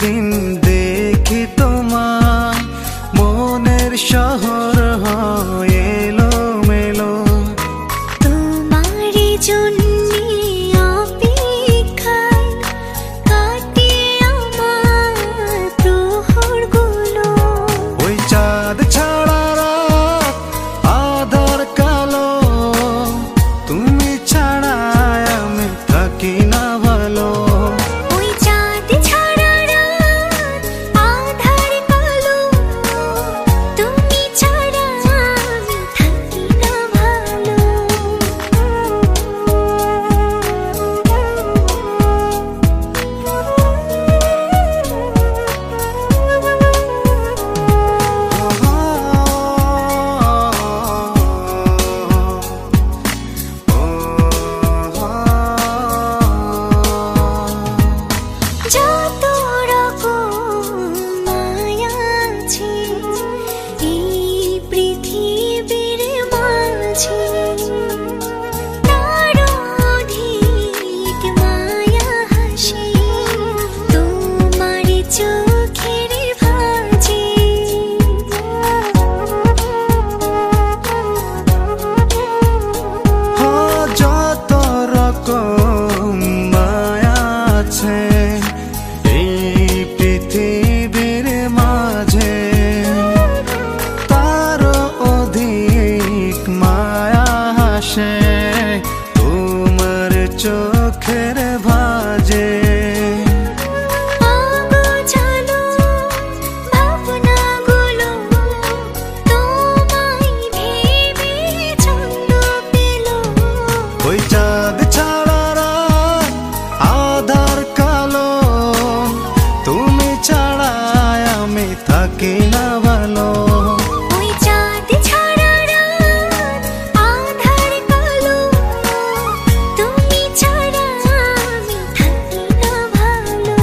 দিন দেখি তোমার মনের শহর হয় এলোমেলো। তোমারই জন্যে অপেক্ষায় কাটে আমার প্রহরগুলো। ওই চাঁদ ছাড়া রাত আঁধার কালো, তুমি ছাড়া আমি থাকি না ভালো। ওই চাঁদ ছাড়া রাত আঁধার কালো, তুমি ছাড়া আমি থাকি না ভালো। যত রকম মায়া আছে এই পৃথিবীর মাঝে, তার অধিক মায়া হাসে তোমার চোখের ভাঁজে। যত রকম মায়া আছে এই পৃথিবীর মাঝে, তার অধিক মায়া হাসে তোমার চোখের ভাঁজে। অগোছালো ভাবনাগুলো তোমায় ভেবে ছন্দ পেল। ওই চাঁদ ছাড়া রাত আঁধার কালো, তুমি ছাড়া আমি থাকি না ভালো। ওই চাঁদ ছাড়া রাত আঁধার কালো, তুমি ছাড়া আমি থাকি না ভালো।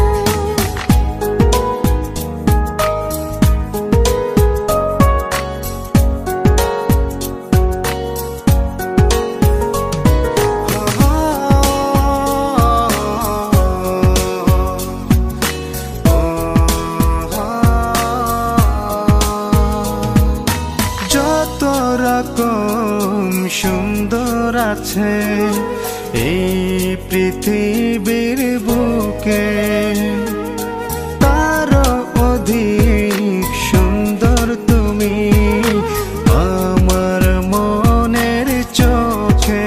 যত রকম সুন্দর আছে এই পৃথিবীর বুকে, তার অধিক সুন্দর তুমি আমার মনের চোখে।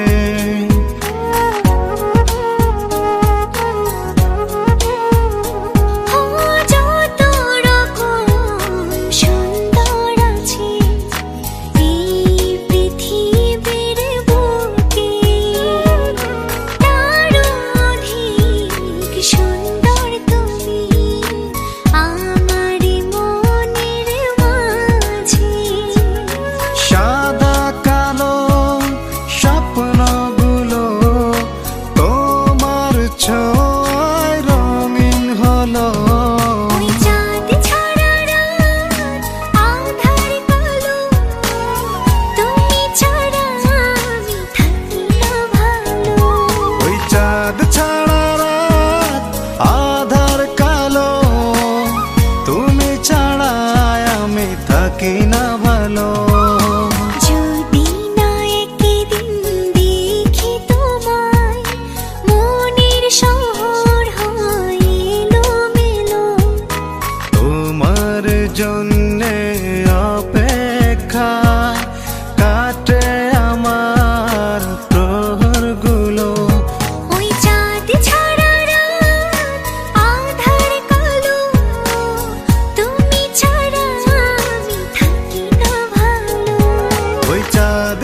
যত রকম সুন্দর আছে এই পৃথিবীর বুকে, তার অধিক সুন্দর তুমি আমার মনের মাঝে। সাদা কালো স্বপ্নগুলো তোমার ছোঁয়ায় রঙিন হলো। ওই চাঁদ ছাড়া রাত আঁধার কালো, তুমি ছাড়া আমি থাকি না ভালো। ওই চাঁদ ছাড়া রাত আঁধার কালো, তুমি ছাড়া আমি থাকি না ভালো। যদি না একদিন দেখি তোমায় মনের শহর হয় এলোমেলো। তোমার জন্যে অপেক্ষা কাটে আমার প্রহরগুলো। ওই চাঁদ ছাড়া রাত আঁধার কালো, তুমি ছাড়া আমি থাকি না ভালো। ওই চাঁদ